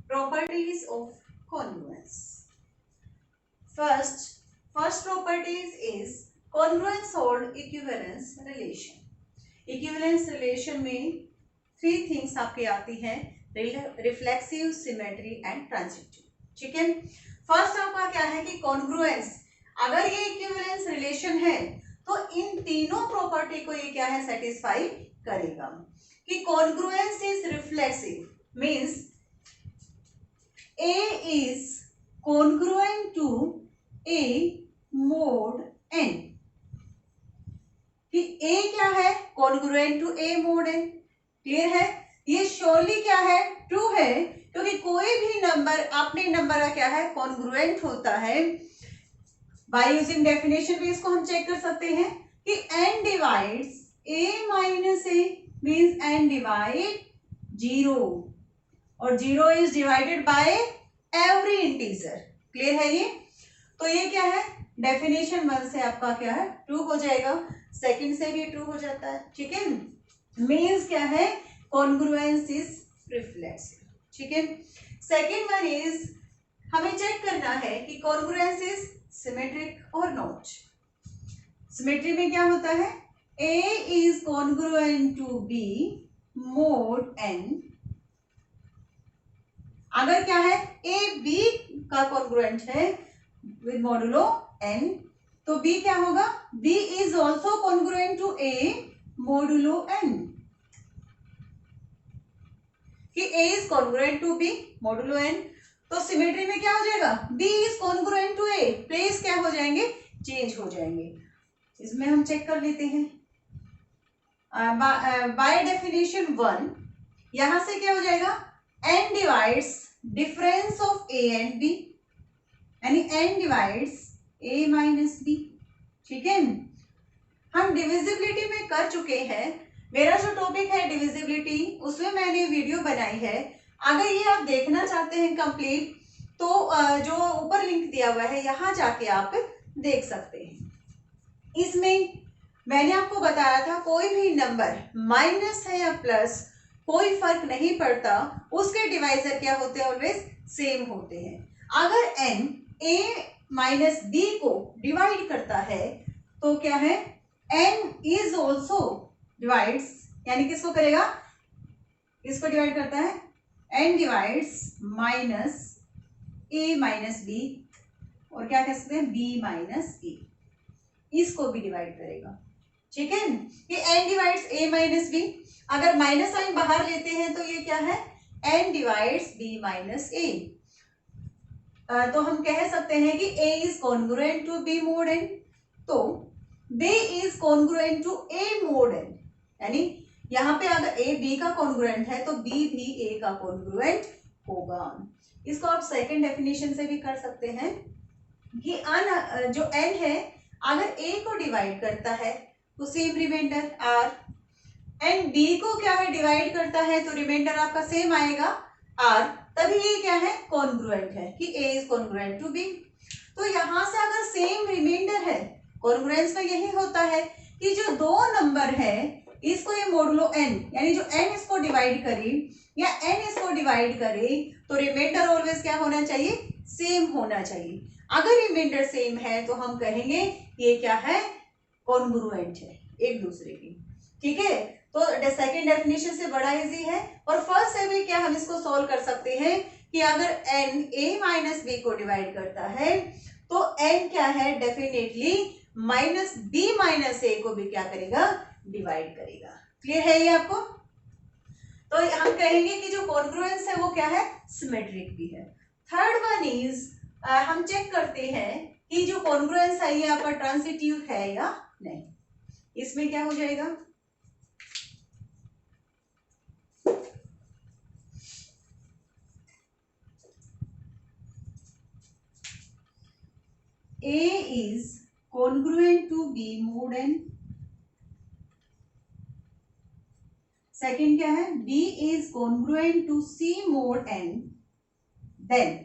Properties of congruence. First properties is congruence और equivalence relation. Equivalence relation में three things आपके आती हैं, reflexive, symmetry and transitive. ठीक है. फर्स्ट आपका क्या है कि congruence, अगर ये इक्विवेलेंस रिलेशन है तो इन तीनों प्रॉपर्टी को ये क्या है, सेटिस्फाई करेगा. कि congruence is reflexive means A is congruent to A mod n. कि A क्या है, congruent to A mod n. Clear है. ये श्योरली क्या है, ट्रू है, क्योंकि कोई भी नंबर अपने नंबर का क्या है, कॉन्ग्रुएंट होता है. बाय यूजिंग डेफिनेशन भी इसको हम चेक कर सकते हैं कि n divides a minus a means n divide 0 और 0 is divided by every integer. Clear है ये. तो ये क्या है, डेफिनेशन 1 से आपका क्या है, ट्रू हो जाएगा. सेकंड से भी ट्रू हो जाता है. ठीक है. मीन्स क्या है, कॉन्ग्रुएंस इज रिफ्लेक्सिव. ठीक है. सेकंड वन इज हमें चेक करना है कि कॉन्ग्रुएंस इज सिमेट्रिक और नॉट. सिमेट्री में क्या होता है, A is congruent to B mod n. अगर क्या है, A B का कॉन्ग्रुएंट है विद मॉडुलो n, तो B क्या होगा, B is also congruent to A modulo n. कि A is congruent to B modulo n, तो सिमेट्री में क्या हो जाएगा, B is congruent to A, place क्या हो जाएंगे, चेंज हो जाएंगे. इसमें हम चेक कर लेते हैं. बाय डेफिनेशन 1 यहां से क्या हो जाएगा, n divides difference of A and B, यानी n divides A minus B. ठीक है. हम डिविजिबिलिटी में कर चुके हैं. मेरा जो टॉपिक है डिविजिबिलिटी, उसमें मैंने वीडियो बनाई है. अगर ये आप देखना चाहते हैं कंप्लीट, तो जो ऊपर लिंक दिया हुआ है यहां जाके आप देख सकते हैं. इसमें मैंने आपको बताया था कोई भी नंबर माइनस है या प्लस कोई फर्क नहीं पड़ता, उसके डिवाइजर क्या होते हैं, ऑलवेज सेम होते हैं. अगर n a माइनस b को डिवाइड करता है तो क्या है, n इज ऑल्सो डिवाइड्स, यानी किसको करेगा, इसको डिवाइड करता है, n divides minus a minus b, और क्या कह सकते हैं, b माइनस a, इसको भी डिवाइड करेगा. ठीक है. ये n divides a minus b, अगर माइनस साइन बाहर लेते हैं तो ये क्या है, n divides b minus a. तो हम कह सकते हैं कि a is congruent to b mod n, तो b is congruent to a mod n. यानी यहाँ पे अगर a b का कॉन्ग्रुएंट है तो b भी a का कॉन्ग्रुएंट होगा. इसको आप सेकंड डेफिनेशन से भी कर सकते हैं कि जो n है अगर a को डिवाइड करता है तो same remainder r, and b को क्या है, डिवाइड करता है तो रिमाइंडर आपका सेम आएगा r, तभी ये क्या है, कॉन्ग्रुएंट है कि a is congruent to b. तो यहां से अगर सेम रिमाइंडर है, कॉन्ग्रुएंस में यही होता है कि जो दो नंबर है इसको ये मोडुलो n, यानी जो n इसको डिवाइड करे या n इसको डिवाइड करे तो रिमाइंडर ऑलवेज क्या होना चाहिए, सेम होना चाहिए. अगर रिमाइंडर सेम है तो हम कहेंगे ये क्या है, कॉन्ग्रुएंट है एक दूसरे की. ठीक है. तो सेकंड डेफिनेशन से बड़ा इजी है, और फर्स्ट से भी क्या हम इसको सॉल्व कर सकते हैं कि अगर n a माइनस b को डिवाइड करता है तो n क्या है, definitely minus b minus a को भी क्या करेगा, डिवाइड करेगा. क्लियर है ये आपको. तो हम कहेंगे कि जो कॉन्ग्रुएंस है वो क्या है, सिमेट्रिक भी है. थर्ड वन इज हम चेक करते हैं कि जो कॉन्ग्रुएंस है ये आपका ट्रांसिटिव है या नहीं. इसमें क्या हो जाएगा, A is congruent to B mod n. Second क्या है, B is congruent to C mod n. Then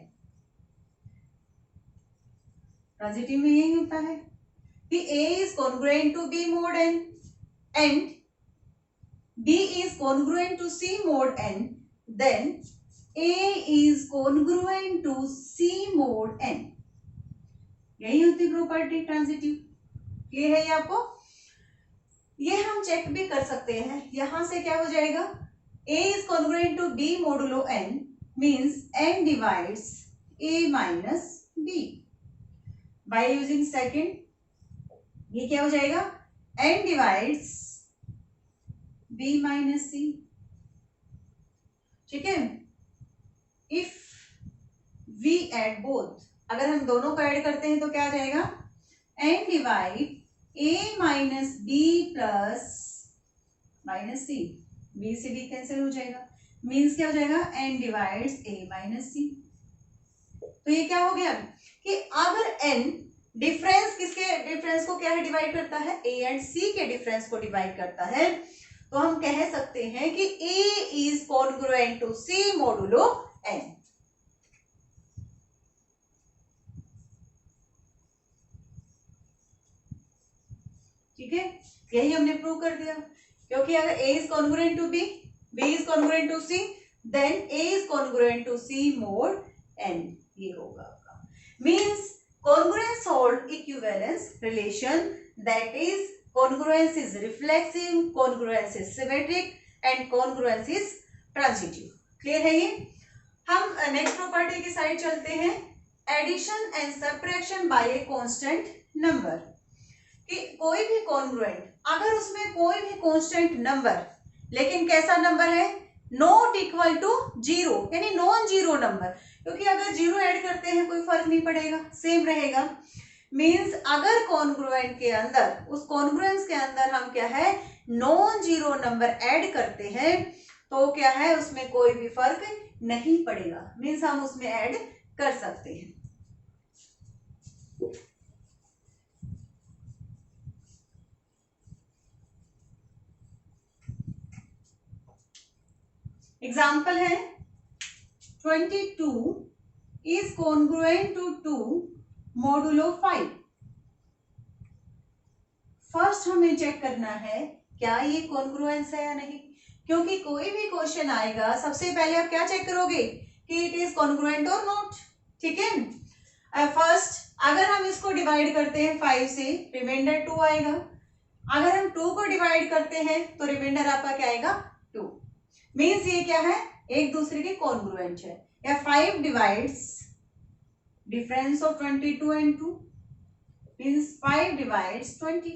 transitive में यही होता है कि A is congruent to B mod n and B is congruent to C mod n. Then A is congruent to C mod n, यही होती property transitive. Clear है ये आपको? ये हम चेक भी कर सकते हैं, यहां से क्या हो जाएगा, A is congruent to B modulo n means n divides A minus B by using second, ये क्या हो जाएगा, n divides B minus C, ठीक है। इफ वी एड बोथ, अगर हम दोनों को ऐड करते हैं तो क्या आ जाएगा, n divide A minus B plus minus C, B से बी कैंसिल हो जाएगा, मीन्स क्या हो जाएगा, n divides A minus C. तो ये क्या हो गया कि अगर n डिफरेंस, किसके डिफरेंस को क्या है डिवाइड करता है, A एंड C के डिफरेंस को डिवाइड करता है, तो हम कह सकते हैं कि A is congruent to C modulo n। ठीक है, यही हमने प्रूव कर दिया, क्योंकि अगर A is congruent to B, B is congruent to C, then A is congruent to C mod n, ये होगा आपका। Means congruence hold equivalence relation, that is congruence is reflexive, congruence is symmetric and congruence is transitive। Clear है ये? हम next property की side चलते हैं, addition and subtraction by a constant number. कि कोई भी कॉन्ग्रुएंट, अगर उसमें कोई भी कांस्टेंट नंबर, लेकिन कैसा नंबर है, नॉट इक्वल टू जीरो, यानी नॉन जीरो नंबर, क्योंकि अगर जीरो ऐड करते हैं कोई फर्क नहीं पड़ेगा, सेम रहेगा। मींस अगर कॉन्ग्रुएंट के अंदर, उस कॉन्ग्रुएंस के अंदर हम क्या है, नॉन जीरो नंबर ऐड करते हैं, तो क्या है, उसमें कोई भी फर्क नहीं पड़ेगा, मींस हम उसमें ऐड कर सकते हैं। एग्जाम्पल है 22 is congruent to 2 modulo 5। First हमें चेक करना है क्या ये कॉन्ग्रुएंस है या नहीं, क्योंकि कोई भी क्वेश्चन आएगा सबसे पहले आप क्या चेक करोगे कि इट इज कॉन्ग्रुएंट और नॉट। ठीक है, फर्स्ट अगर हम इसको डिवाइड करते हैं 5 से, रिमाइंडर 2 आएगा। अगर हम 2 को डिवाइड करते हैं तो रिमाइंडर आपका क्या आएगा, 2। मीन्स ये क्या है, एक दूसरे के कॉन्ग्रुएंट है। या 5 divides difference of 22 and 2 means 5 divides 20।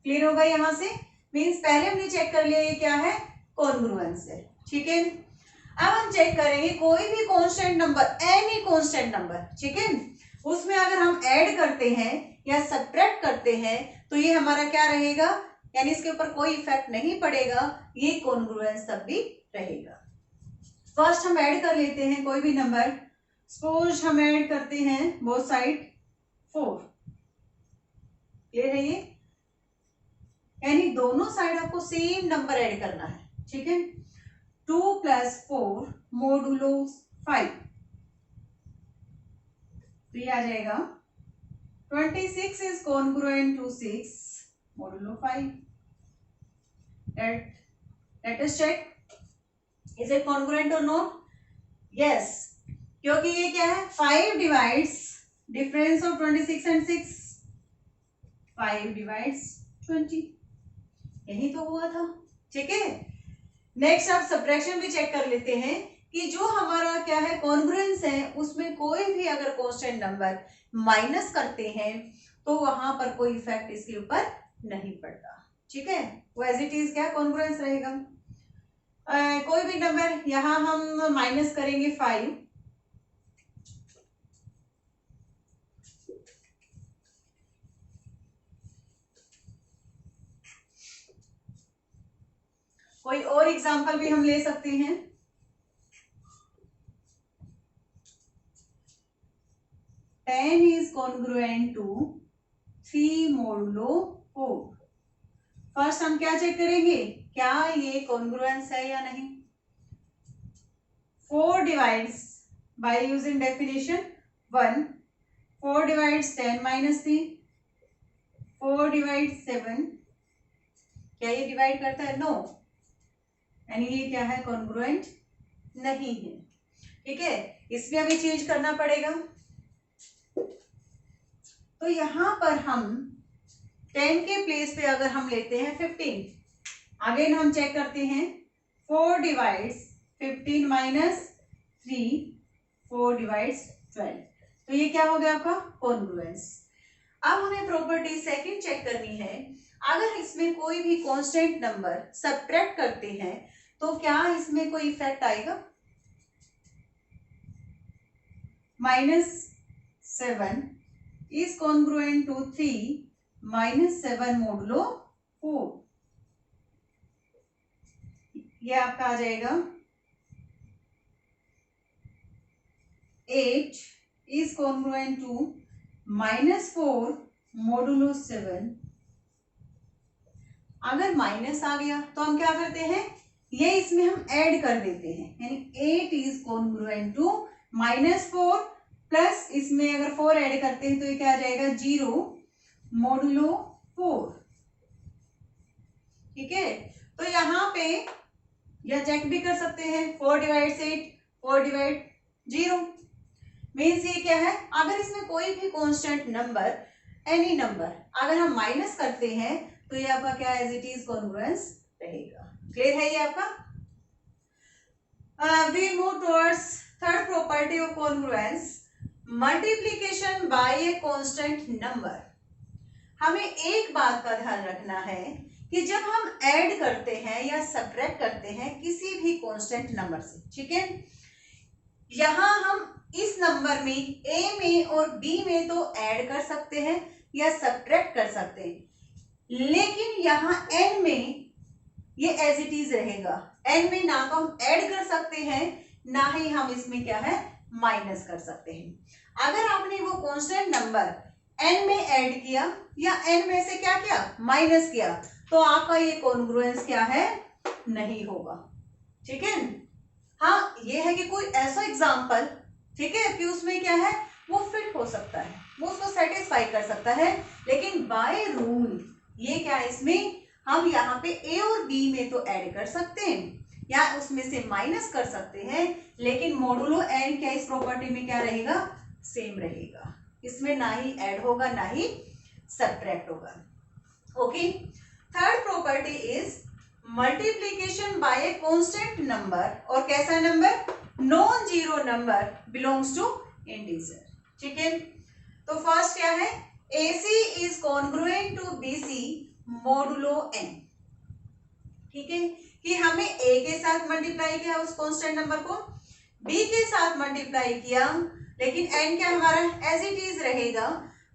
Clear होगा यहां से? मीन्स पहले हमने चेक कर लिया ये क्या है, कॉन्ग्रुएंस है। ठीक है, अब हम चेक करेंगे कोई भी constant number, any constant number, ठीक है, उसमें अगर हम ऐड करते हैं या सब्ट्रैक्ट करते हैं तो ये हमारा क्या रहेगा, यानी इसके ऊपर कोई इफेक्ट नहीं पड़ेगा, ये कॉन्ग्रुएंस तब भी रहेगा। फर्स्ट हम ऐड कर लेते हैं कोई भी नंबर, सपोज हम ऐड करते हैं बोथ साइड 4। क्लियर है ये? यानी दोनों साइड आपको सेम नंबर ऐड करना है। ठीक है, 2 + 4 मोडुलो 5, तो ये आ जाएगा 26 is congruent to 6 modulo 5। Let us check is it congruent और नॉट? यस, क्योंकि ये क्या है, 5 divides difference of 26 and 6, 5 divides 20, यही तो हुआ था। ठीक है, नेक्स्ट आप सब्ट्रैक्शन भी चेक कर लेते हैं कि जो हमारा क्या है कॉन्ग्रुएंस है, उसमें कोई भी अगर कांस्टेंट नंबर माइनस करते हैं तो वहां पर कोई इफेक्ट इसके ऊपर नहीं पड़ता। ठीक है, वो एज इट इज क्या कॉन्ग्रुएंस रहेगा। कोई भी नंबर यहां हम माइनस करेंगे 5, कोई और एग्जांपल भी हम ले सकते हैं। 10 is congruent to 3 modulo 4। First हम क्या चेक करेंगे, क्या ये कॉन्ग्रुएंस है या नहीं। 4 divides by using definition 1, 4 divides 10 - 3, 4 divides 7, क्या ये डिवाइड करता है, नो, यानी ये क्या है, कॉन्ग्रुएंट नहीं है। ठीक है, इसमें हमें चेंज करना पड़ेगा। तो यहां पर हम 10 के प्लेस पे अगर हम लेते हैं 15, अगेन हम चेक करते हैं 4 डिवाइड्स 15 माइनस 3, 4 डिवाइड्स 12, तो ये क्या हो गया आपका कॉन्ग्रुएंस। अब हमें प्रॉपर्टी सेकंड चेक करनी है, अगर इसमें कोई भी कांस्टेंट नंबर सब्ट्रैक्ट करते हैं तो क्या इसमें कोई इफेक्ट आएगा। -7 is congruent to 3 -7 मोडुलो 4, ये आपका आ जाएगा 8 is congruent to -4 मोडुलो 7। अगर माइनस आ गया तो हम क्या करते हैं, ये इसमें हम ऐड कर देते हैं, यानी 8 इज कॉन्ग्रुएंट टू -4 प्लस इसमें अगर 4 ऐड करते हैं तो ये क्या आ जाएगा 0 मोडुलो 4। ठीक है, तो यहाँ पे या चेक भी कर सकते हैं 4 डिवाइड 8 4 डिवाइड 0 मीन्स ये क्या है, अगर इसमें कोई भी कांस्टेंट नंबर एनी नंबर अगर हम माइनस करते हैं तो ये आपका क्या एज इट इज कॉन्ग्रुएंस रहेगा। क्लियर है ये आपका। We move towards third property of congruence, multiplication by a constant number. हमें एक बात का ध्यान रखना है कि जब हम ऐड करते हैं या सब्ट्रैक्ट करते हैं किसी भी कांस्टेंट नंबर से, ठीक है, यहां हम इस नंबर में ए में और बी में तो ऐड कर सकते हैं या सब्ट्रैक्ट कर सकते हैं, लेकिन यहाँ n में ये एज इट इज रहेगा। n में ना तो हम ऐड कर सकते हैं ना ही हम इसमें क्या है माइनस कर सकते हैं। अगर आपने वो कांस्टेंट नंबर n में ऐड किया या n में से क्या किया माइनस किया तो आपका ये कॉन्ग्रुएंस क्या है नहीं होगा। ठीक है, हाँ ये है कि कोई ऐसा एग्जाम्पल, ठीक है, कि उसमें क्या है वो फिट हो सकता है, वो उसको सेटिस्फाई कर सकता है, लेकिन बाय रूल ये क्या है इसमें हम यहाँ पे ए और बी में तो ऐड कर सकते हैं या उसमें से माइनस कर सकते हैं, लेकिन मोडुलो एन क्या इस प्रॉपर्टी में क्या रहेगा सेम रहेगा, इसमें ना ही ऐड होगा ना ही सब्ट्रैक्ट होगा। Okay, third property is multiplication by a constant number, और कैसा number non zero number belongs to integer. ठीक है, तो फर्स्ट क्या है AC is congruent to BC modulo n। ठीक है, कि हमें A के साथ मल्टीप्लाई किया उस कांस्टेंट नंबर को, B के साथ मल्टीप्लाई किया, लेकिन n क्या हमारा एज इट इज रहेगा,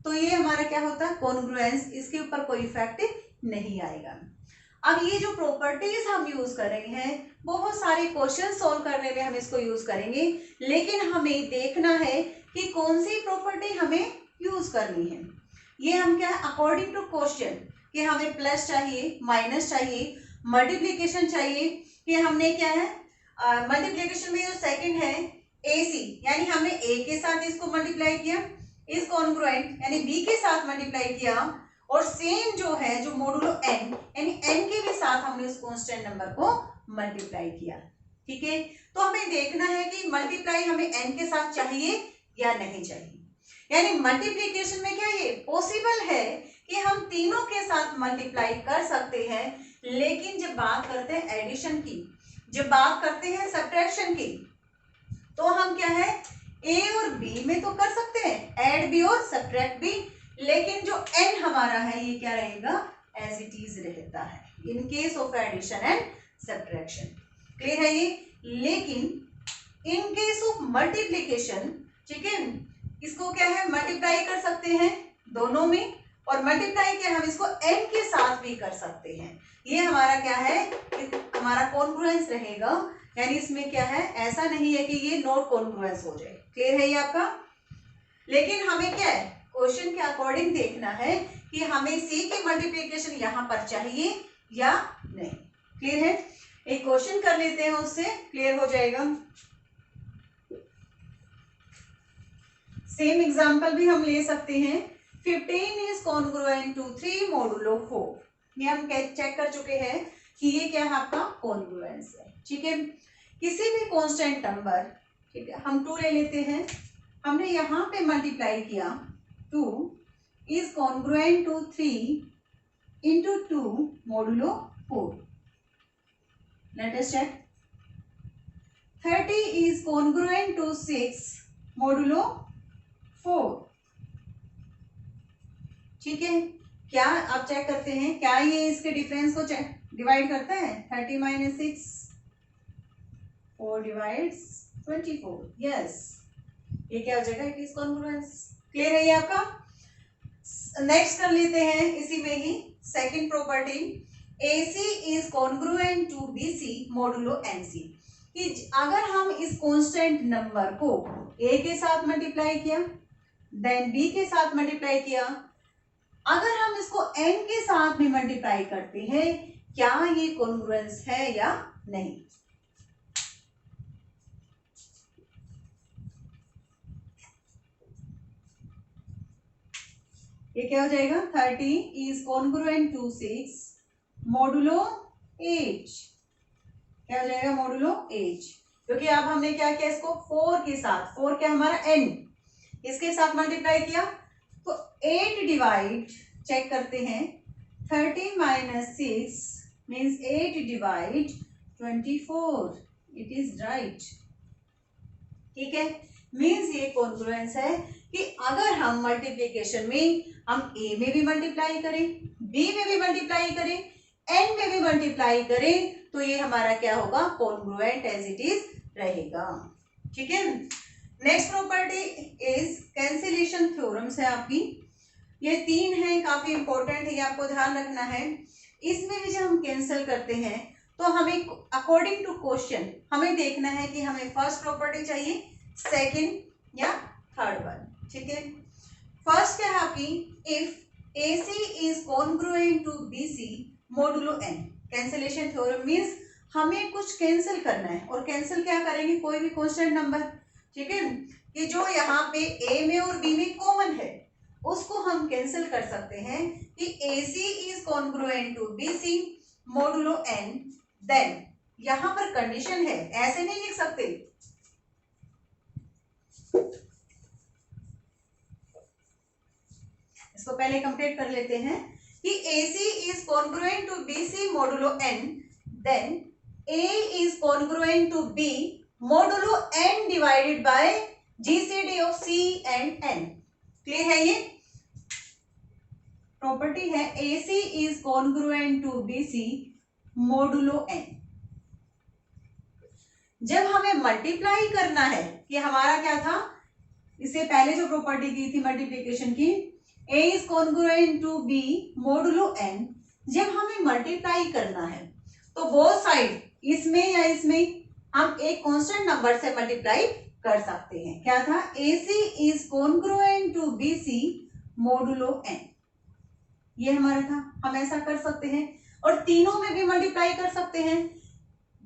तो ये हमारा क्या होता है कॉन्ग्रुएंस, इसके ऊपर कोई इफेक्ट नहीं आएगा। अब ये जो प्रॉपर्टीज हम यूज कर रहे हैं बहुत सारे क्वेश्चन सॉल्व करने में हम इसको यूज करेंगे, लेकिन हमें देखना है कि कौन सी प्रॉपर्टी हमें यूज करनी है। ये हम क्या है अकॉर्डिंग टू क्वेश्चन कि हमें प्लस चाहिए माइनस चाहिए मल्टीप्लिकेशन चाहिए, कि हमने क्या है मल्टीप्लिकेशन में जो सेकंड है AC, यानी हमने A के साथ इसको मल्टीप्लाई किया इस कॉन्ग्रुएंट, यानी B के साथ मल्टीप्लाई किया, और सेम जो है जो मोडुलो n यानी n के भी साथ हमने उस कांस्टेंट नंबर को मल्टीप्लाई किया। ठीक है, तो हमें देखना है कि मल्टीप्लाई हमें n के साथ चाहिए या नहीं चाहिए, यानी मल्टीप्लिकेशन में क्या ये पॉसिबल है कि हम तीनों के साथ मल्टीप्लाई कर सकते हैं, लेकिन जब बात करते हैं एडिशन की, जब बात करते हैं सब्ट्रैक्शन की, तो हम क्या है A और B में तो कर सकते हैं ऐड भी और सब्ट्रैक्ट भी, लेकिन जो n हमारा है ये क्या रहेगा एज इट इज रहता है in case of addition and subtraction. Clear है ये, लेकिन इन केस ऑफ मल्टीप्लिकेशन, ठीक है, इसको क्या है मल्टीप्लाई कर सकते हैं दोनों में, और मल्टीप्लाई क्या हम इसको n के साथ भी कर सकते हैं। ये हमारा क्या है हमारा कॉन्ग्रुएंस रहेगा, यानी इसमें क्या है ऐसा नहीं है कि ये नॉट कॉन्ग्रुएंस हो जाए। क्लियर है ये आपका, लेकिन हमें क्या है क्वेश्चन के अकॉर्डिंग देखना है कि हमें C की मल्टीप्लिकेशन यहाँ पर चाहिए या नहीं। क्लियर है, एक क्वेश्चन कर लेते हैं उससे क्लियर हो जाएगा। सेम एग्जांपल भी हम ले सकते हैं, 15 इज कॉन्ग्रुएंट टू 3 मोडुलो 4। ये हम चेक कर चुके हैं कि ये क्या है आपका कॉन्ग्रुएंस है। ठीक है, किसी भी कांस्टेंट नंबर ठीक है, हम 2 ले लेते हैं, हमने यहाँ पे मल्टीप्लाई किया, 2 is congruent to 3 into 2 modulo 4. Let us check. 30 is congruent to 6 modulo 4. ठीक है, क्या आप चेक करते हैं, क्या ये इसके डिफरेंस को डिवाइड करता है? 30 माइनस 6, 4 डिवाइड्स 24. यस, ये क्या हो जाएगा? It is congruence. क्लियर है ये आपका? नेक्स्ट कर लेते हैं इसी में ही second property, AC is congruent to BC modulo NC. कि अगर हम इस कांस्टेंट नंबर को A के साथ मल्टीप्लाई किया, देन B के साथ मल्टीप्लाई किया, अगर हम इसको N के साथ भी मल्टीप्लाई करते हैं, क्या ये कॉन्ग्रुएंस है या नहीं? ये क्या हो जाएगा? 30 इज कॉन्ग्रुएंट टू 6 मोडुलो 8. क्या हो जाएगा? मोडुलो 8. क्योंकि अब हमने क्या किया, इसको 4 के साथ, 4 क्या हमारा N, इसके साथ मल्टीप्लाई किया, तो 8 डिवाइड, चेक करते हैं, 30 minus 6 means 8 divide 24. It is right. ठीक है, मीन्स ये कॉन्ग्रुएंस है कि अगर हम मल्टीप्लीकेशन में हम A में भी मल्टीप्लाई करें, B में भी मल्टीप्लाई करें, N में भी मल्टीप्लाई करें, तो ये हमारा क्या होगा? कॉन्ग्रुएंट एज इट इज रहेगा. ठीक है, next property is cancellation theorems है आपकी. ये 3 है, काफी इंपॉर्टेंट है, ये आपको ध्यान रखना है. इसमें भी जब हम कैंसिल करते हैं तो हमें अकॉर्डिंग टू क्वेश्चन हमें देखना है कि हमें फर्स्ट प्रॉपर्टी चाहिए, सेकंड या थर्ड वन. ठीक है, फर्स्ट क्या है आपकी, if AC is congruent to BC modulo N. Cancellation theorem means हमें कुछ कैंसिल करना है, और कैंसिल क्या करेंगे? कोई भी कांस्टेंट नंबर. ठीक है, कि जो यहाँ पे A में और B में कॉमन है उसको हम कैंसिल कर सकते हैं कि AC is congruent to BC modulo N. Then यहां पर कंडीशन है, ऐसे नहीं लिख सकते, इसको पहले कंप्लीट कर लेते हैं कि AC is congruent to BC modulo N. Then A is congruent to B modulo N divided by GCD of C and N. Clear है? ये प्रॉपर्टी है AC is congruent to BC modulo N. जब हमें multiply करना है, कि हमारा क्या था, इससे पहले जो प्रॉपर्टी की थी मल्टीप्लिकेशन की, A is congruent to B modulo N. जब हमें मल्टीप्लाई करना है तो बोथ साइड, इसमें या इसमें, हम एक कांस्टेंट नंबर से मल्टीप्लाई कर सकते हैं. क्या था? AC is congruent to BC modulo N. ये हमारा था, हम ऐसा कर सकते हैं, और तीनों में भी मल्टीप्लाई कर सकते हैं.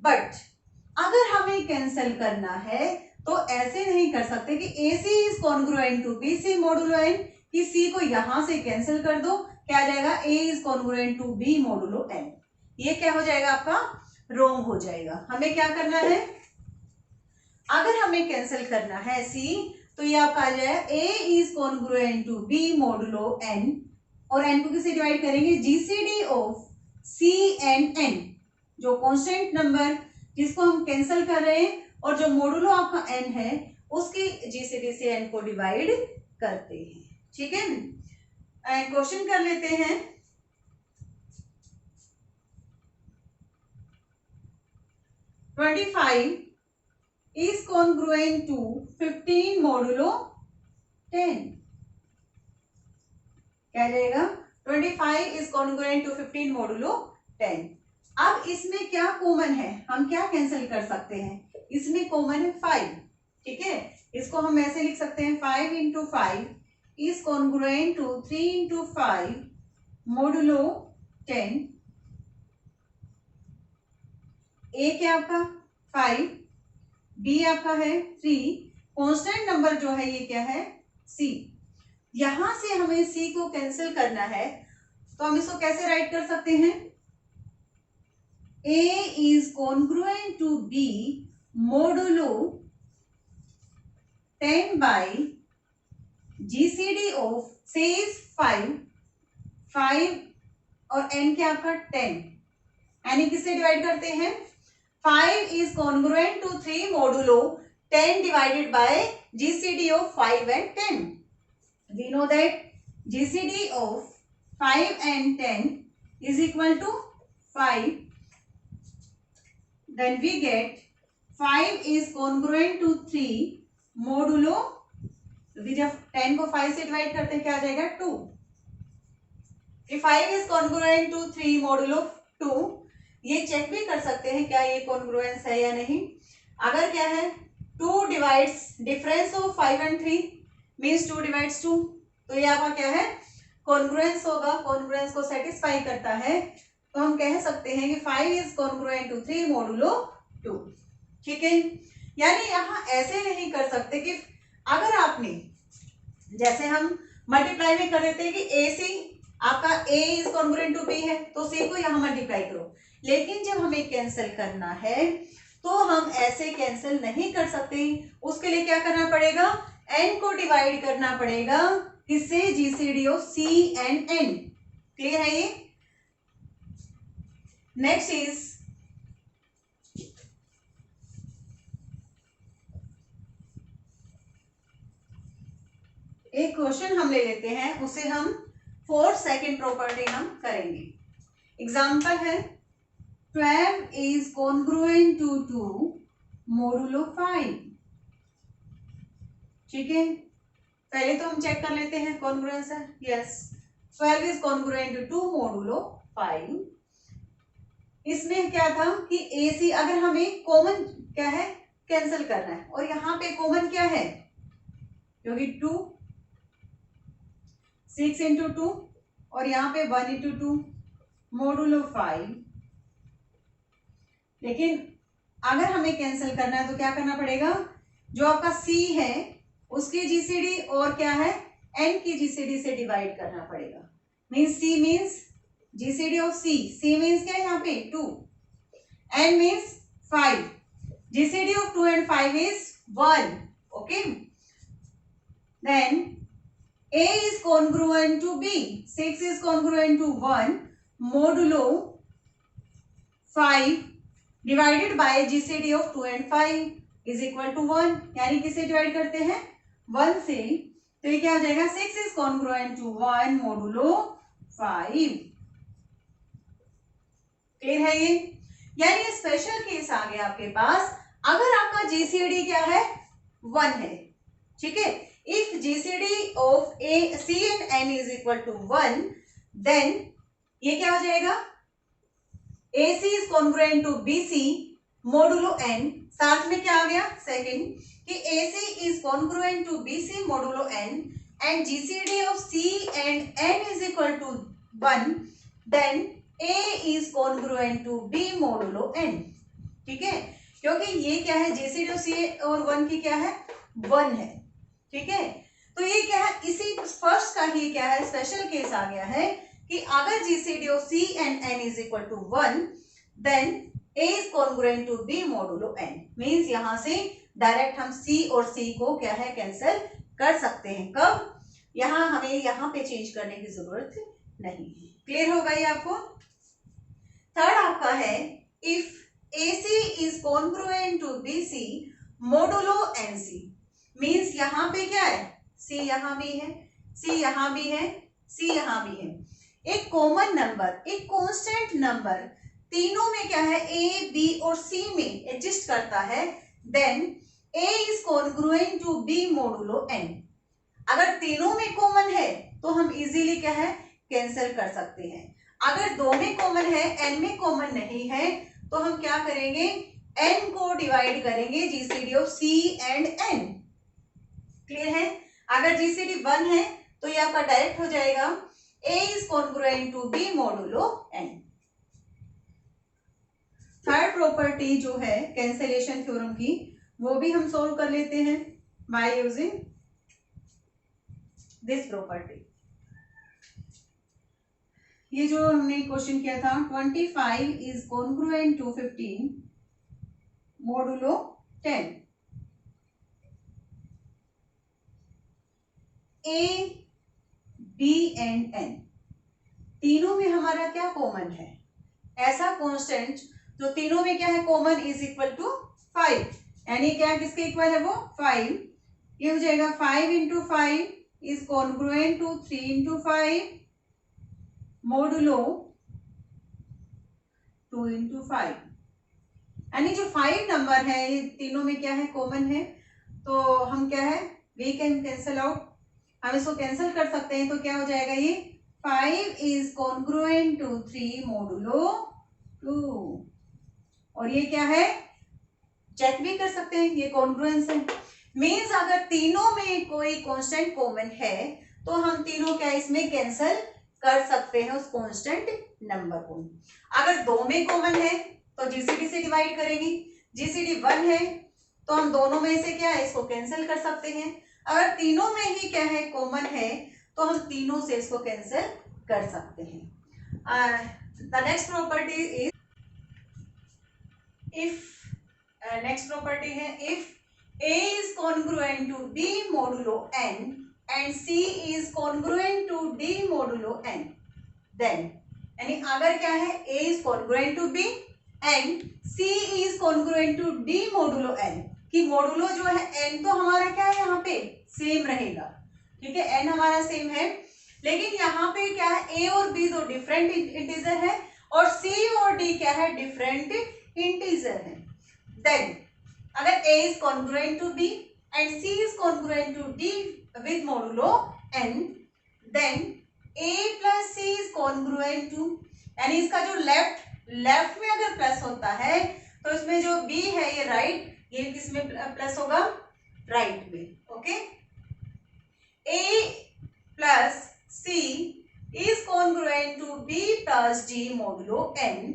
बट अगर हमें कैंसिल करना है तो ऐसे नहीं कर सकते कि AC is congruent to BC modulo N, कि C को यहां से कैंसिल कर दो, क्या आ जाएगा? A is congruent to B modulo N. ये क्या हो जाएगा? आपका रॉन्ग हो जाएगा. हमें क्या करना है, अगर हमें कैंसिल करना है C, तो ये आपका आ जाएगा A is congruent to B modulo N, और N को किससे डिवाइड करेंगे? GCD of C and N, जो कांस्टेंट नंबर जिसको हम कैंसिल कर रहे हैं, और जो मोडुलो आपका N है उसकी GCD से N को डिवाइड करते हैं. ठीक है, क्वेश्चन कर लेते हैं. "25 is congruent to 15 मोडुलो 10." क्या जाएगा? 25 is congruent to 15 मोडुलो 10. अब इसमें क्या कॉमन है, हम क्या कैंसिल कर सकते हैं? इसमें कॉमन है 5. ठीक है, इसको हम ऐसे लिख सकते हैं, 5 into 5 is congruent to 3 into 5 modulo 10. A क्या आपका 5, B आपका है 3, कांस्टेंट नंबर जो है ये क्या है? C. यहां से हमें C को कैंसिल करना है, तो हम इसको कैसे राइट कर सकते हैं? A is congruent to B modulo 10 by GCD of से इज 5 और n क्या आपका 10, यानी किससे डिवाइड करते हैं 5 is congruent to 3 modulo 10 divided by GCD of 5 and 10. We know that GCD of 5 and 10 is equal to 5. Then we get 5 is congruent to 3 modulo, जब 10 को 5 से डिवाइड करते हैं क्या आ जाएगा 2. 5 is congruent to 3 मोडुलो 2. ये चेक भी कर सकते हैं क्या ये कॉन्ग्रुएंस है या नहीं. अगर क्या है 2 divides difference of 5 and 3 means 2 divides 2, तो ये आपका क्या है कॉन्ग्रुएंस होगा, कॉन्ग्रुएंस को सेटिस्फाई करता है. तो हम कह सकते हैं कि 5 इज कॉन्ग्रुएंट टू 3 मोडुलो 2. ठीक है, यानी यहां ऐसे नहीं कर सकते कि अगर आपने जैसे हम मल्टीप्लाई में कर देते हैं कि ए सी आपका ए इज कॉन्ग्रुएंट टू बी है तो सी को यहां मल्टीप्लाई करो, लेकिन जब हमें कैंसिल करना है तो हम ऐसे कैंसिल नहीं कर सकते. उसके लिए क्या करना पड़ेगा n को डिवाइड करना पड़ेगा किससे GCD of C and N. Clear है ये. नेक्स्ट इज एक क्वेश्चन हम ले लेते हैं, उसे हम 4 सेकेंड प्रॉपर्टी हम करेंगे. एग्जाम्पल है 12 is congruent to 2 मोडुलो 5. ठीक है, पहले तो हम चेक कर लेते हैं कॉन्ग्रुएंस है. Yes, 12 is congruent to 2 modulo 5. इसमें क्या था कि AC अगर हमें कॉमन क्या है कैंसिल करना है और यहाँ पे कॉमन क्या है क्योंकि 2 6 इंटू 2 और यहाँ पे 1 इंटू 2 मोडुलो 5. लेकिन अगर हमें कैंसिल करना है तो क्या करना पड़ेगा, जो आपका C है उसकी GCD और क्या है N की GCD से डिवाइड करना पड़ेगा. Means C means GCD of C means क्या है यहाँ पे 2, N means 5, GCD of 2 and 5 is 1. Okay, then A is congruent to B, 6 is congruent to 1 modulo 5 divided by GCD of 2 and 5 is equal to 1. यानी किसे divide करते हैं 1 से, तो ये क्या हो जाएगा 6 is congruent to 1 modulo 5. Clear है ये. यानी स्पेशल केस आ गया आपके पास अगर आपका GCD क्या है 1 है. ठीक है, if GCD of C and N is equal to 1 then ये क्या हो जाएगा AC is congruent to BC modulo n. साथ में क्या आ गया सेकंड कि AC is congruent to BC modulo n and GCD of C and N is equal to 1 then A is congruent to B modulo n. ठीक है, क्योंकि ये क्या है GCD of C और 1 की क्या है 1 है. ठीक है, तो ये क्या है इसी फर्स्ट का ही क्या है स्पेशल केस आ गया है कि अगर GCD of C and N is equal to 1 then A is congruent to B modulo n. Means यहां से डायरेक्ट हम C और C को क्या है कैंसिल कर सकते हैं. कब, यहां हमें यहां पे चेंज करने की जरूरत नहीं है. क्लियर होगा ये आपको. थर्ड आपका है if AC is congruent to BC modulo NC. Means यहां पे क्या है C यहां भी है, C यहां भी है, C यहां भी है. एक कॉमन नंबर एक कांस्टेंट नंबर तीनों में क्या है A, B और C में एडजस्ट करता है then A is congruent to B modulo n. अगर तीनों में कॉमन है तो हम इजीली क्या है कैंसिल कर सकते हैं. अगर दो में कॉमन है n में कॉमन नहीं है तो हम क्या करेंगे n को डिवाइड करेंगे GCD of C and N. Clear है. अगर GCD 1 है तो ये आपका डायरेक्ट हो जाएगा A is congruent to B modulo n. Third property जो है कैंसिलेशन थ्योरम की वो भी हम सोल्व कर लेते हैं बाय यूजिंग दिस प्रॉपर्टी. ये जो हमने क्वेश्चन किया था 25 is congruent to 15 modulo 10. A B and N, तीनों में हमारा क्या कॉमन है, ऐसा कांस्टेंट जो तीनों में क्या है कॉमन इज इक्वल टू 5, यानी क्या किसके इक्वल है वो 5, ये हो जाएगा 5 into 5 is congruent to 3 into 5 modulo 2 into 5, यानी जो 5 नंबर है ये तीनों में क्या है कॉमन है, तो हम क्या है वी कैन कैंसल आउट, हम इसको कैंसिल कर सकते हैं, तो क्या हो जाएगा ये 5 इज कॉन्ग्रुएंट टू 3 मोडुलो 2, और ये क्या है चेक भी कर सकते हैं ये कॉन्ग्रुएंस है, मीन्स अगर तीनों में कोई कांस्टेंट कॉमन है तो हम तीनों क्या इसमें कैंसिल कर सकते हैं उस कांस्टेंट नंबर को। अगर दो में कॉमन है तो जीसीडी से डिवाइड करेंगे, जीसीडी 1 है तो हम दोनों में से क्या है इसको कैंसिल कर सकते हैं, अगर तीनों में ही क्या है कॉमन है तो हम तीनों से इसको कैंसिल कर सकते हैं। The next property is if, next property है if A is congruent to D modulo n and C is congruent to D modulo n, then यानी अगर क्या है A is congruent to B and C is congruent to D modulo n, कि modulo जो है n तो हमारा क्या है यहाँ पे सेम रहेगा, ठीक है n हमारा सेम है, लेकिन यहाँ पे क्या है A और B दो डिफरेंट इंटीजर है और C और D क्या है डिफरेंट इंटीजर है, देन अगर A is congruent to B and C is congruent to D with modulo n, then A plus C is congruent to, यानी इसका जो लेफ्ट में अगर प्लस होता है तो इसमें जो B है ये राइट, ये किसमें प्लस होगा राइट में, okay. A plus C is congruent to B plus D modulo n,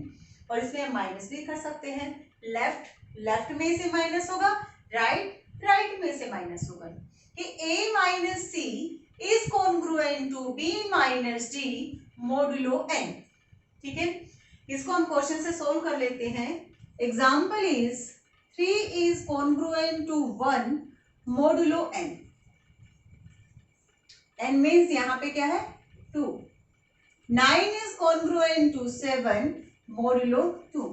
और इसमें हम माइनस भी कर सकते हैं, लेफ्ट में से माइनस होगा, राइट में से माइनस होगा, कि A minus C is congruent to B minus D modulo n, ठीक है। इसको हम क्वेश्चन से सोल्व कर लेते हैं। Example is 3 is congruent to 1 modulo n, n means यहाँ पे क्या है 2, 9 is congruent to 7 modulo 2,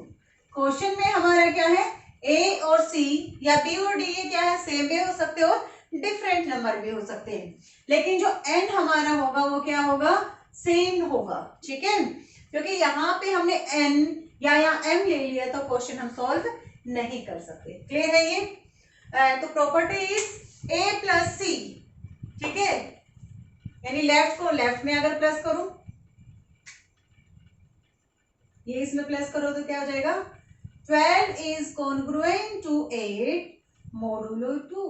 question में हमारा क्या है A और C या B और D ये क्या है सेम भी हो सकते हो, डिफरेंट नंबर भी हो सकते हैं, लेकिन जो n हमारा होगा वो क्या होगा सेम होगा, ठीक है, क्योंकि यहाँ पे हमने n या यहाँ m ले लिया तो क्वेश्चन हम सॉल्व नहीं कर सकते, क्लियर है ये। तो property is A plus C, ठीक है, यानी लेफ्ट को लेफ्ट में अगर प्लस करूं, ये इसमें प्लस करो तो क्या हो जाएगा 12 is congruent to 8 मोडुलो 2,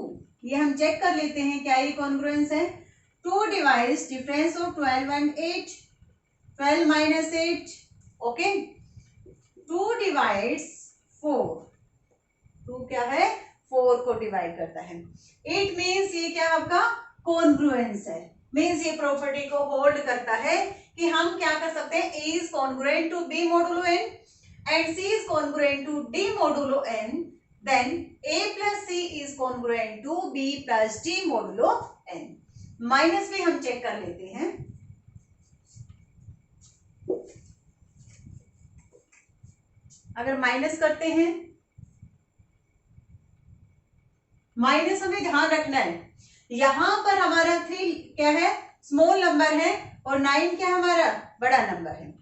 ये हम चेक कर लेते हैं क्या ये कॉन्ग्रुएंस है, 2 divides difference of 12 and 8, 12 minus 8, okay, 2 divides 4, 2 क्या है 4 को डिवाइड करता है, 8 मीन्स ये क्या आपका कॉन्ग्रुएंस है, मीन्स ये प्रॉपर्टी को होल्ड करता है कि हम क्या कर सकते हैं A is congruent to B modulo n and C is congruent to D modulo n, then A plus C is congruent to B plus D modulo n। Minus भी हम चेक कर लेते हैं, अगर माइनस करते हैं, माइनस हमें ध्यान रखना है, यहां पर हमारा 3 क्या है स्मॉल नंबर है और 9 क्या हमारा बड़ा नंबर है,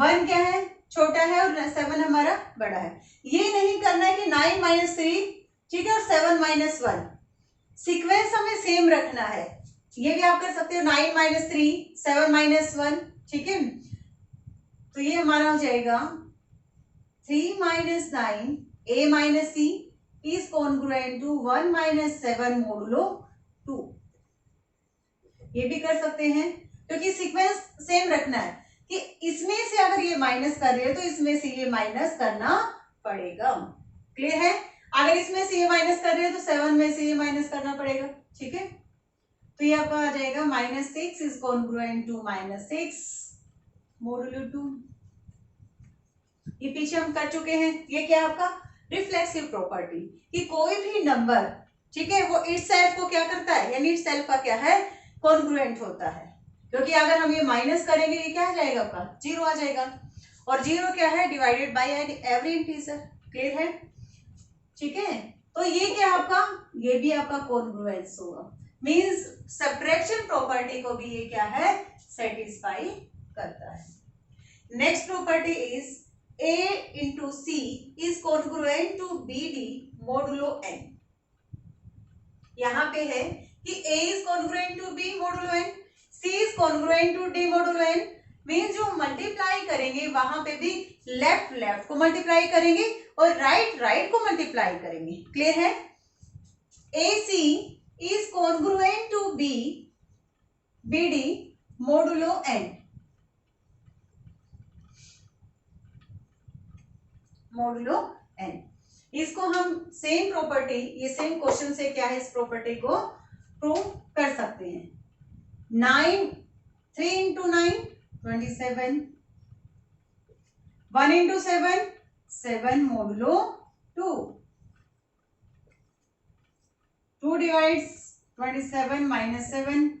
1 क्या है छोटा है और 7 हमारा बड़ा है, ये नहीं करना है कि 9 माइनस 3, ठीक है, और 7 माइनस 1, सीक्वेंस हमें सेम रखना है, ये भी आप कर सकते हो 9 माइनस 3 7 माइनस 1, ठीक है, तो ये हमारा हो जाएगा 3 minus 9 A minus C is congruent to 1 minus 7 modulo 2, ये भी कर सकते हैं क्योंकि सीक्वेंस सेम रखना है कि इसमें से अगर ये माइनस कर रहे हो तो इसमें से ये माइनस करना पड़ेगा, क्लियर है, अगर इसमें से ये माइनस कर रहे हो तो 7 में से ये माइनस करना पड़ेगा, ठीक है, तो ये आपका आ जाएगा -6 इज कॉन्ग्रुएंट टू -6 मोडुलो 2, ये पीछे हम कर चुके हैं, ये क्या आपका रिफ्लेक्सिव प्रॉपर्टी कि कोई भी नंबर, ठीक है, वो इटसेल्फ को क्या करता है, यानी इटसेल्फ का क्या है कॉन्ग्रुएंट होता है, क्योंकि अगर हम ये माइनस करेंगे ये क्या आ जाएगा आपका, 0 आ जाएगा, और 0 क्या है, divided by every integer. Clear है? ठीक है, तो ये क्या आपका, ये भी आपका कॉन्ग्रुएंस होगा, मींस सब्ट्रैक्शन प्रॉपर्टी को भी ये क्या है, सेटिस्फाई करता है। Next property is A into C is congruent to BD modulo n। यहां पे है कि A is congruent to B modulo n, C is congruent to D modulo n, means जो मल्टीप्लाई करेंगे वहां पे भी लेफ्ट लेफ्ट को मल्टीप्लाई करेंगे और राइट राइट को मल्टीप्लाई करेंगे। क्लियर है? AC is congruent to BD modulo n, modulo n। इसको हम सेम प्रॉपर्टी, ये सेम क्वेश्चन से क्या है, इस प्रॉपर्टी को प्रूव कर सकते हैं। 3 into 9 27, 1 into 7 7 modulo 2, 2 divides 27 minus 7,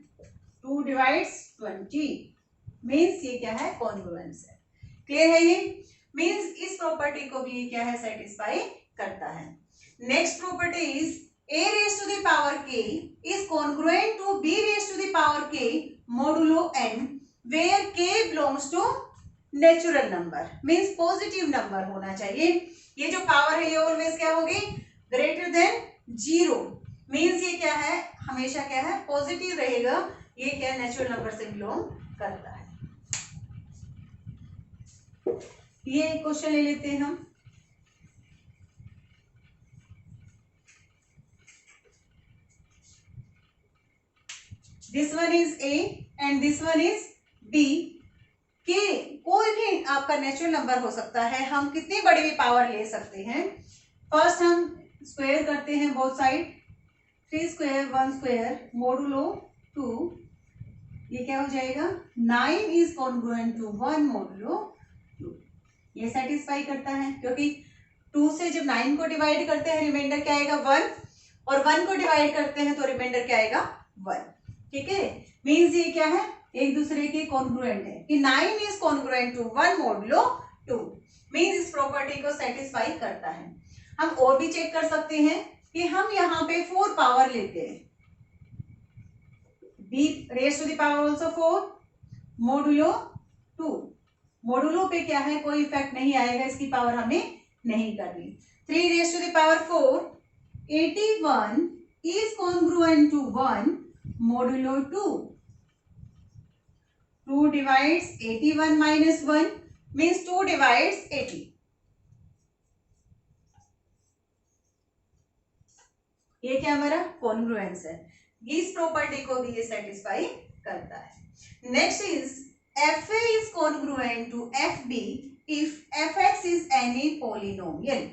2 divides 20, means ये क्या है, कॉन्ग्रुएंस है। क्लियर है? ये मीन्स इस प्रॉपर्टी को भी ये क्या है, सेटिस्फाई करता है। Next property is a raised to the power k is congruent to b raised to the power k modulo n where k belongs to natural number, means positive number होना चाहिए। ये जो पावर है ये always क्या होगी, greater than 0, means ये क्या है, हमेशा क्या है, पॉजिटिव रहेगा। ये क्या नेचुरल नंबर से बिलोंग करता है। ये क्वेश्चन ले लेते हैं हम। This one is A and this one is B। के कोई भी आपका नेचुरल नंबर हो सकता है, हम कितनी बड़ी भी पावर ले सकते हैं। फर्स्ट हम स्क्वायर करते हैं both side, 3 square 1 square modulo 2, ये क्या हो जाएगा, 9 इज कॉन्ग्रुएंट टू 1 मोडुलो 2। ये सेटिस्फाई करता है, क्योंकि 2 से जब 9 को डिवाइड करते हैं रिमाइंडर क्या आएगा, 1, और 1 को डिवाइड करते हैं तो रिमाइंडर क्या आएगा, 1। ठीक है, मीन्स ये क्या है, एक दूसरे के कॉन्ग्रुएंट है, कि 9 is congruent to 1 modulo 2, means इस प्रॉपर्टी को सेटिस्फाई करता है। हम और भी चेक कर सकते हैं कि हम यहाँ पे 4 पावर लेते हैं, b raised to the power also 4 modulo 2, modulo पे क्या है, कोई इफेक्ट नहीं आएगा, इसकी पावर हमें नहीं करनी। 3 raised to the power 4 81 is congruent to 1 modulo 2, 2 divides 81 minus 1 means 2 divides 80। ये क्या हमारा कॉन्ग्रुएंस है, इस प्रॉपर्टी को भी ये सेटिस्फाई करता है। Next is FA is congruent to FB if fx is any polynomial,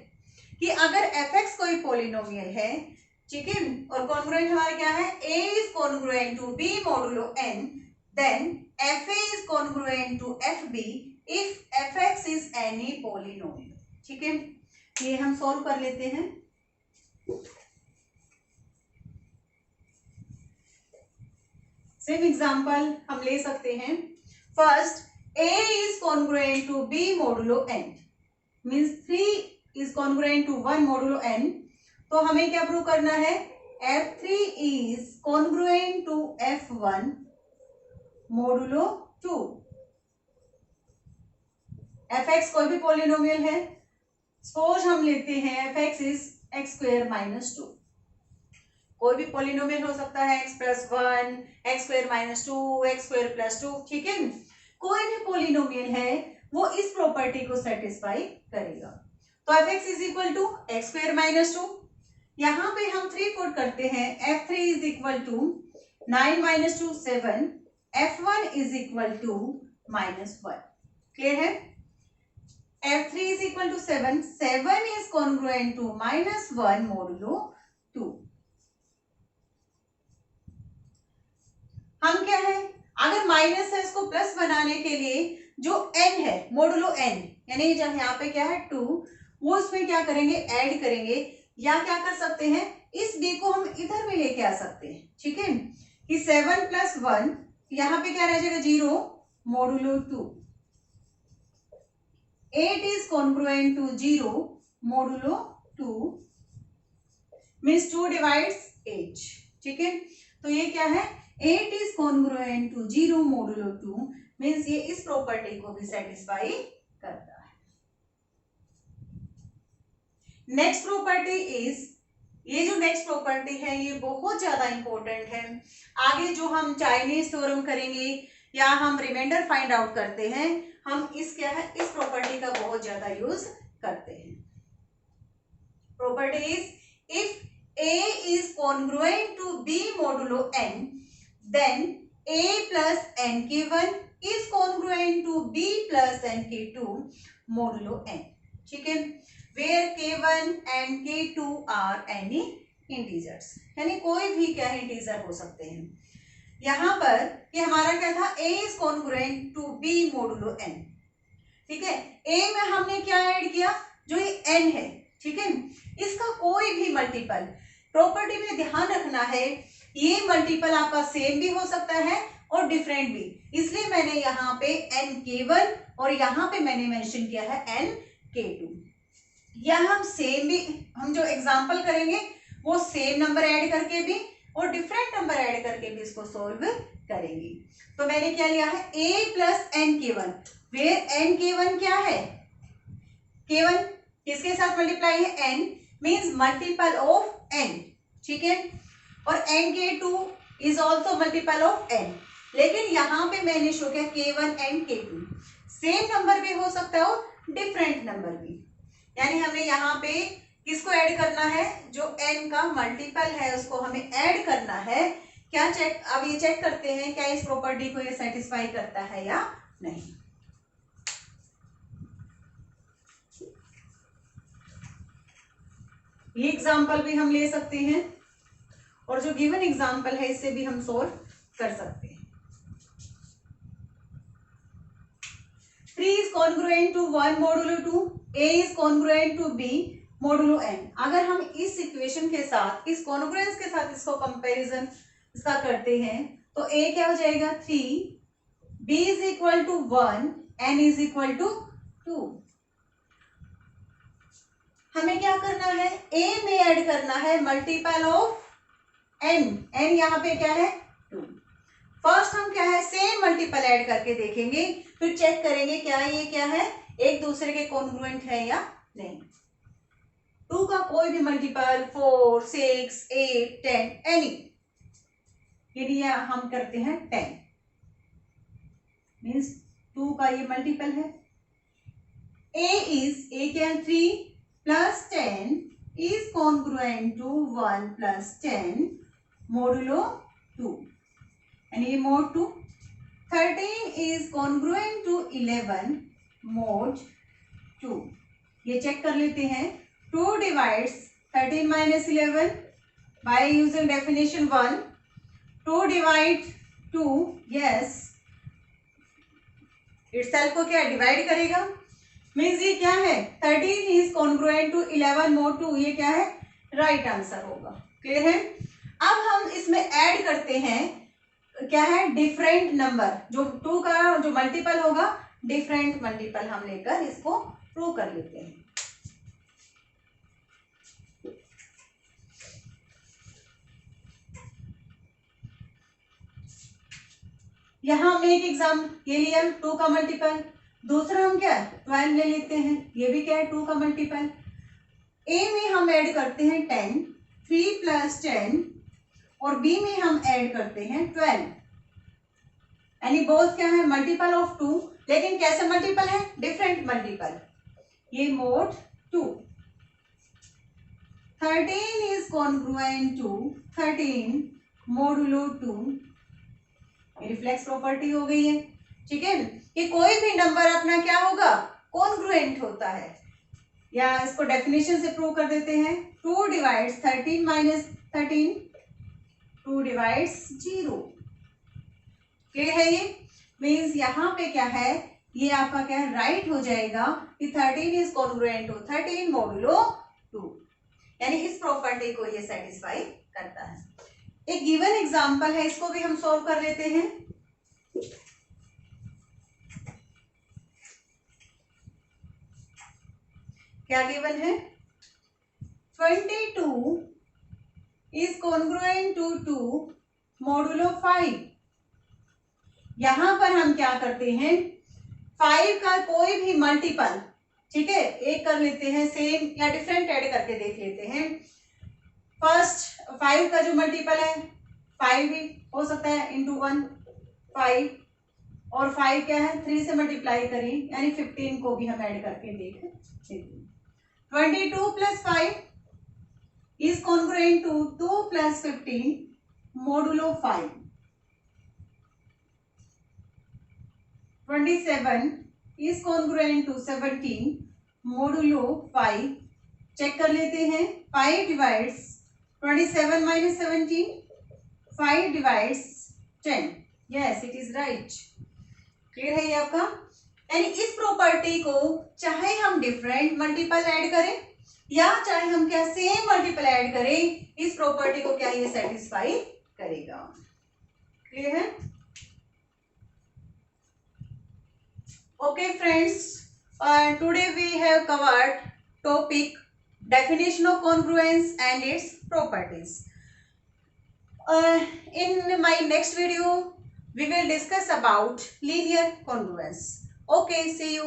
कि अगर fx कोई polynomial है, ठीक है, और congruent हमारा क्या है, A is congruent to B modulo n, then FA is congruent to FB if fx is any polynomial। ठीक है, ये हम सॉल्व कर लेते हैं। सेम एग्जांपल हम ले सकते हैं। First, A is congruent to B modulo n, means 3 is congruent to 1 modulo n, तो हमें क्या प्रूव करना है, F3 is congruent to F1 modulo 2। Fx कोई भी पॉलिनोमियल है, सपोज हम लेते हैं Fx is x square minus 2, कोई भी पॉलिनोमियल हो सकता है, x plus 1, x square minus 2, x square plus 2, ठीक है, कोई भी पॉलिनोमियल है वो इस प्रॉपर्टी को सेटिस्फाई करेगा। तो fx is equal to x square minus 2, यहाँ पे हम 3 पुट करते हैं, f3 is equal to 9 minus 2 7, f1 is equal to minus 1। Clear है? f3 is equal to 7, 7 is congruent to minus 1 modulo 2। हम क्या है, अगर माइनस है इसको प्लस बनाने के लिए जो n है मोडुलो n, यानी जब यहाँ पे क्या है 2, वो उसमें क्या करेंगे, ऐड करेंगे, या क्या कर सकते हैं, इस b को हम इधर में लेके आ सकते हैं। ठीक है, कि 7 + 1 यहाँ पे क्या रह जाएगा 0 modulo 2। 8 is congruent to 0 modulo 2 means 2 divides 8। ठीक है, तो ये क्या है 8 is congruent to 0 modulo 2 means ये इस प्रॉपर्टी को भी सेटिस्फाई करता है। नेक्स्ट प्रॉपर्टी इज, ये जो नेक्स्ट प्रॉपर्टी है ये बहुत ज्यादा इंपॉर्टेंट है। आगे जो हम चाइनीज थ्योरम करेंगे या हम रिमाइंडर फाइंड आउट करते हैं, हम इस क्या है इस प्रॉपर्टी का बहुत ज्यादा यूज करते हैं। Property is if A is congruent to B modulo n, then A plus nk1 is congruent to B plus nk2 modulo n। ठीक है, where k1 and k2 are any integers, यानी कोई भी क्या है इंटीजर हो सकते हैं। यहाँ पर ये हमारा क्या था A is congruent to B modulo n। ठीक है, A में हमने क्या ऐड किया जो ये n है। ठीक है, इसका कोई भी मल्टीपल, प्रॉपर्टी में ध्यान रखना है ये मल्टीपल आपका सेम भी हो सकता है और डिफरेंट भी, इसलिए मैंने यहाँ पे nk1 और यहाँ पे मैंने मेंशन किया है nk2। या हम सेम भी, हम जो एग्जांपल करेंगे वो सेम नंबर ऐड करके भी और डिफरेंट नंबर ऐड करके भी इसको सोल्व करेंगे। तो मैंने क्या लिया है a plus nk1, where nk1 क्या है k1 किसके साथ मल्टीप्लाई है n means multiple of n। ठीक है, और nk2 is also multiple of n, लेकिन यहाँ पे मैंने शो किया k1 and k2 same number भी हो सकता है और डिफरेंट नंबर भी, यानी हमने यहाँ पे किसको ऐड करना है जो n का मल्टीपल है उसको हमें ऐड करना है। क्या चेक, अब ये चेक करते हैं क्या इस प्रॉपर्टी को ये सेटिस्फाई करता है या नहीं। ये एग्जाम्पल भी हम ले सकते हैं और जो गिवन एग्जाम्पल है इससे भी हम सोल्व कर सकते हैं। 3 is congruent to 1 modulo 2, A is congruent to B modulo n। अगर हम इस इक्वेशन के साथ इस कॉन्ग्रुएंस के साथ इसको कंपैरिजन इसका करते हैं तो A क्या हो जाएगा 3, B is equal to 1, n is equal to 2। हमें क्या करना है A में ऐड करना है मल्टीपल ऑफ n, n यहाँ पे क्या है 2। फर्स्ट हम क्या है सेम मल्टीपल ऐड करके देखेंगे, फिर चेक करेंगे क्या ये क्या है एक दूसरे के कॉन्ग्रुएंट है या नहीं। 2 का कोई भी मल्टीपल 4, 6, 8, 10 एनी, यदि हम करते हैं 10 मीन्स 2 का ये मल्टीपल है। A क्या है 3 plus 10 is congruent to 1 plus 10 modulo 2, and ये mod 2। 13 is congruent to 11 mod 2। ये चेक कर लेते हैं 2 divides 13 minus 11 by using definition 1। 2 divide 2, yes itself को क्या डिवाइड करेगा मीन्स ये क्या है 13 इज कॉन्ग्रुएंट टू 11 mod 2, ये क्या है राइट आंसर होगा। क्लियर है। अब हम इसमें ऐड करते हैं क्या है डिफरेंट नंबर, जो 2 का जो मल्टीपल होगा डिफरेंट मल्टीपल हम लेकर इसको प्रूव कर लेते हैं। यहां हमने एक एग्जाम ये लिया 2 का मल्टीपल, दूसरा हम क्या 12 ले लेते हैं, ये भी क्या है 2 का मल्टीपल। A में हम ऐड करते हैं 10, 3 plus 10 और B में हम ऐड करते हैं 12, यानी बोथ क्या है मल्टीपल ऑफ 2, लेकिन कैसे मल्टीपल है डिफरेंट मल्टीपल। ये mod 2। 13 is congruent to 13 modulo 2, reflex property हो गई है। ठीक है, कि कोई भी नंबर अपना क्या होगा कॉन्ग्रुएंट होता है, या इसको डेफिनेशन से प्रूव कर देते हैं 2 divides 13 minus 13, 2 divides 0। क्लियर है। ये मीन्स यहाँ पे क्या है ये आपका क्या है राइट हो जाएगा कि 13 इज कॉन्ग्रुएंट टू 13 मोडुलो 2, यानी इस प्रॉपर्टी को ये सेटिस्फाई करता है। एक गिवन एग्जांपल है, इसको भी हम सॉल्व कर लेते हैं। क्या गिवन है? 22 इज कॉन्ग्रुएंट टू 2 मोडुलो 5। यहां पर हम क्या करते हैं, 5 का कोई भी मल्टीपल, ठीक है, एक कर लेते हैं, सेम या डिफरेंट ऐड करके देख लेते हैं। फर्स्ट 5 का जो मल्टीपल है 5 भी हो सकता है, इंटू 1 5, और 5 क्या है 3 से मल्टीप्लाई करें, यानी 15 को भी हम ऐड करके देख लेते हैं। 22 plus 5 is congruent to 2 plus 15 modulo 5. 27 is congruent to 17 modulo 5. Check कर लेते हैं, 5 divides 27 minus 17, 5 divides 10. Yes, it is right. Clear है ये आपका? यानी इस प्रॉपर्टी को चाहे हम डिफरेंट मल्टीपल ऐड करें या चाहे हम क्या सेम मल्टीपल ऐड करें, इस प्रॉपर्टी को क्या ये सेटिस्फाई करेगा। क्लियर है? Okay friends, today we have covered topic definition of congruence and its properties. in my next video we will discuss about linear congruence. Okay, see you.